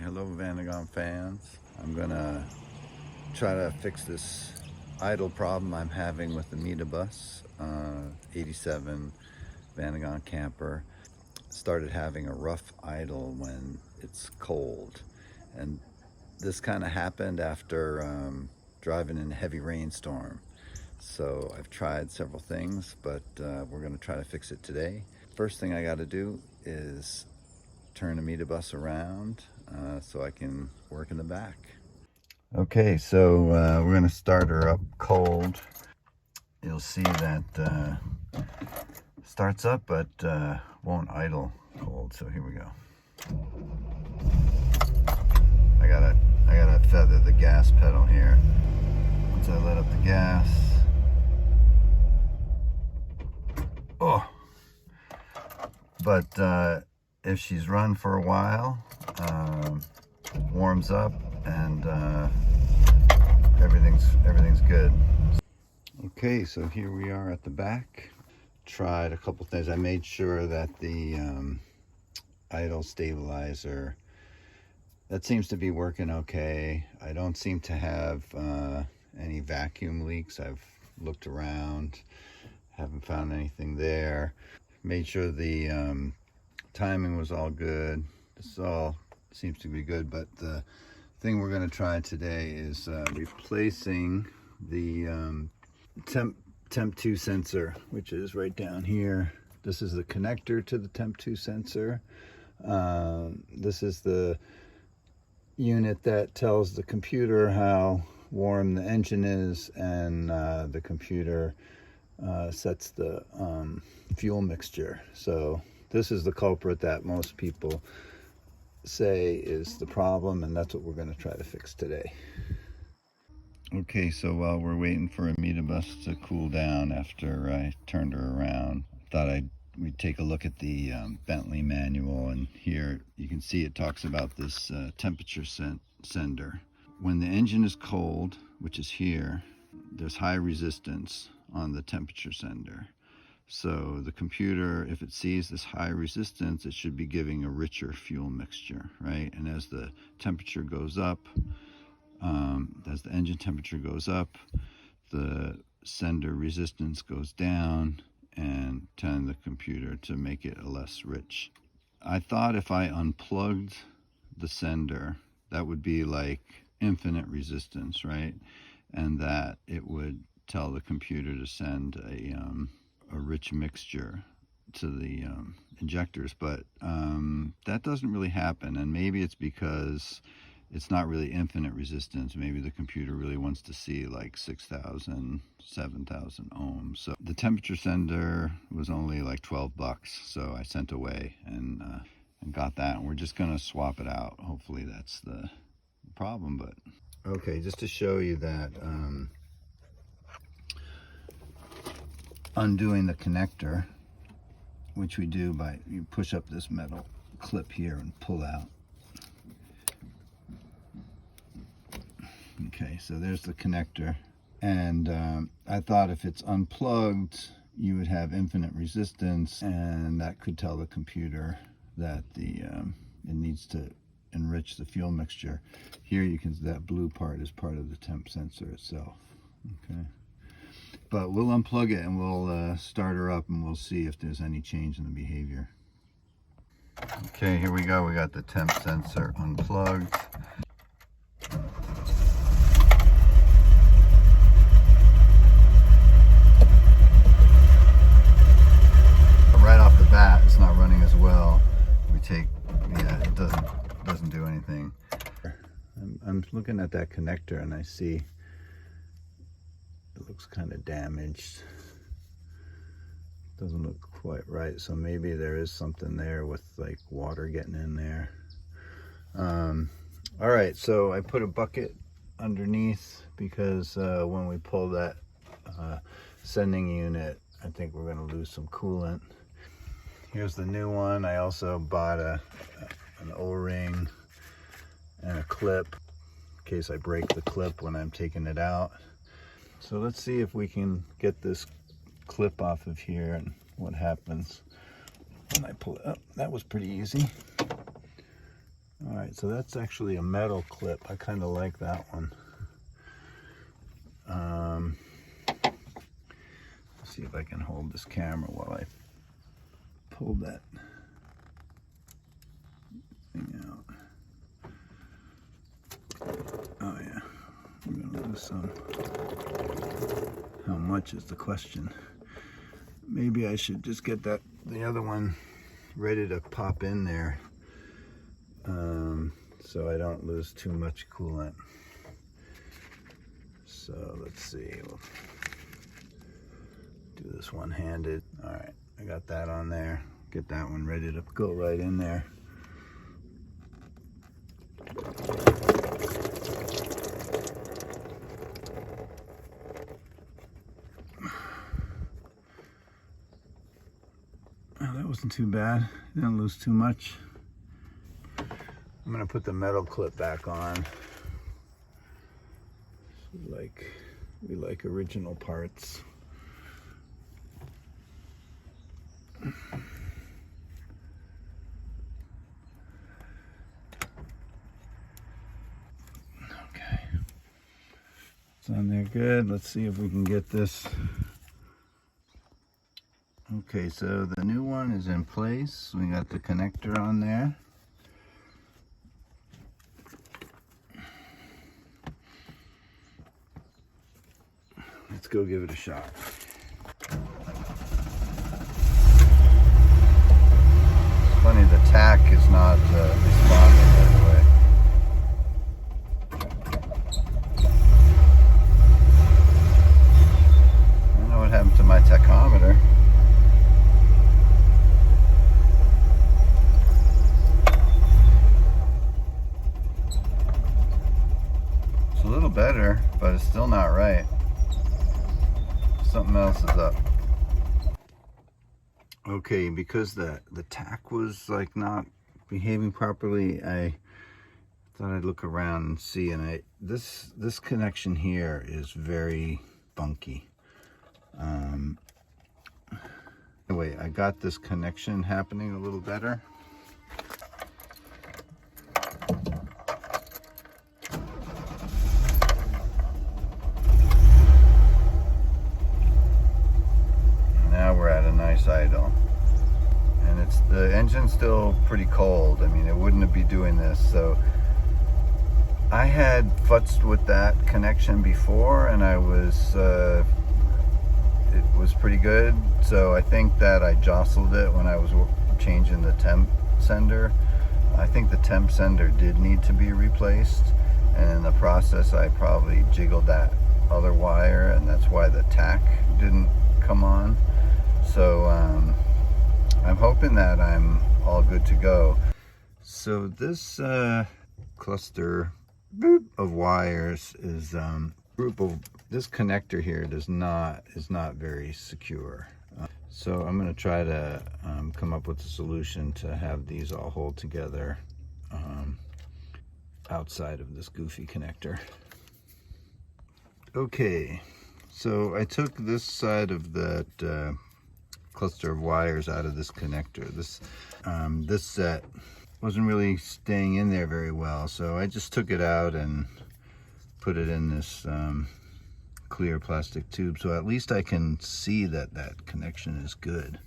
Alright, hello Vanagon fans. I'm gonna try to fix this idle problem I'm having with the Metabus 87 Vanagon camper. Started having a rough idle when it's cold, and this kind of happened after driving in a heavy rainstorm. So I've tried several things, but we're gonna try to fix it today. First thing I got to do is turn the Metabus around so I can work in the back. Okay, so we're going to start her up cold. You'll see that starts up but won't idle cold. So here we go. I gotta feather the gas pedal here. Once I let up the gas, oh! But if she's run for a while, warms up, and everything's good. Okay, so here we are at the back. Tried a couple things. I made sure that the idle stabilizer, that seems to be working okay. I don't seem to have any vacuum leaks. I've looked around, haven't found anything there. Made sure the timing was all good. This all seems to be good, but the thing we're going to try today is replacing the temp 2 sensor, which is right down here. This is the connector to the temp 2 sensor. This is the unit that tells the computer how warm the engine is, and the computer sets the fuel mixture. So this is the culprit that most people say is the problem, and that's what we're going to try to fix today. Okay, so while we're waiting for a Metabus to cool down after I turned her around, thought we'd take a look at the Bentley manual, and here you can see it talks about this temperature sender. When the engine is cold, which is here, there's high resistance on the temperature sender. So the computer, if it sees this high resistance, it should be giving a richer fuel mixture, right? And as the temperature goes up, as the engine temperature goes up, the sender resistance goes down, and telling the computer to make it less rich. I thought if I unplugged the sender, that would be like infinite resistance, right? And that it would tell the computer to send a rich mixture to the injectors, but that doesn't really happen. And maybe it's because it's not really infinite resistance. Maybe the computer really wants to see like 6,000, 7,000 ohms. So the temperature sender was only like 12 bucks. So I sent away and got that, and we're just gonna swap it out. Hopefully that's the problem. But okay, just to show you that undoing the connector, which we do by, you push up this metal clip here and pull out. Okay, so there's the connector, and I thought if it's unplugged you would have infinite resistance, and that could tell the computer that it needs to enrich the fuel mixture. Here you can see that blue part is part of the temp sensor itself. Okay, but we'll unplug it and we'll start her up, and we'll see if there's any change in the behavior. Okay, here we go. We got the temp sensor unplugged. Right off the bat, it's not running as well. It doesn't do anything. I'm looking at that connector and I see it looks kind of damaged. Doesn't look quite right, so maybe there is something there with like water getting in there. All right, so I put a bucket underneath because when we pull that sending unit, I think we're going to lose some coolant. Here's the new one. I also bought an O-ring and a clip in case I break the clip when I'm taking it out. So let's see if we can get this clip off of here and what happens when I pull it up. That was pretty easy. All right, so that's actually a metal clip. I kind of like that one. Let's see if I can hold this camera while I pull that thing out. Oh yeah, we're gonna lose some. How much is the question? Maybe I should just get the other one ready to pop in there, so I don't lose too much coolant. So let's see, we'll do this one-handed. All right, I got that on there. Get that one ready to go right in there. Oh, that wasn't too bad. Didn't lose too much. I'm gonna put the metal clip back on. We like original parts. Okay, it's on there good. Let's see if we can get this. Okay, so the new one is in place. We got the connector on there. Let's go give it a shot. It's funny, the tack is not responding right away. I don't know what happened to my tachometer. It's a little better, but it's still not right. Something else is up. Okay, because the tack was like not behaving properly, I thought I'd look around and see, and this connection here is very funky. Anyway, I got this connection happening a little better. Idle, and the engine's still pretty cold. I mean, it wouldn't be doing this. So I had futzed with that connection before, and it was pretty good. So I think that I jostled it when I was changing the temp sender. I think the temp sender did need to be replaced, and in the process I probably jiggled that other wire, and that's why the tack didn't come on. So I'm hoping that I'm all good to go. So this cluster of wires is this connector here is not very secure. So I'm going to try to come up with a solution to have these all hold together outside of this goofy connector. Okay, so I took this side of that cluster of wires out of this connector. This set wasn't really staying in there very well, so I just took it out and put it in this clear plastic tube, so at least I can see that that connection is good.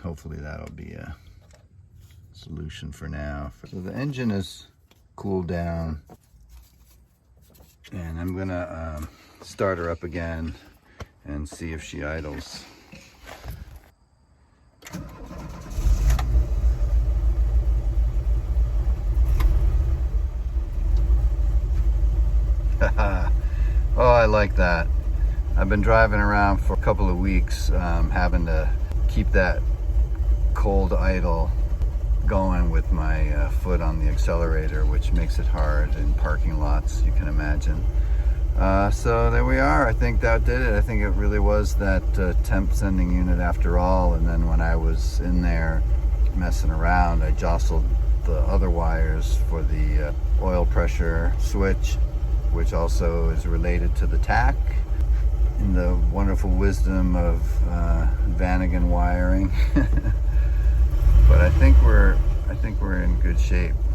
Hopefully that'll be a solution for now. So the engine is cooled down, and I'm gonna start her up again and see if she idles. Oh, I like that. I've been driving around for a couple of weeks, having to keep that cold idle going with my foot on the accelerator, which makes it hard in parking lots, you can imagine. So there we are. I think that did it. I think it really was that temp sending unit after all. And then when I was in there messing around, I jostled the other wires for the oil pressure switch, which also is related to the tack, in the wonderful wisdom of Vanagon wiring. But I think we're in good shape.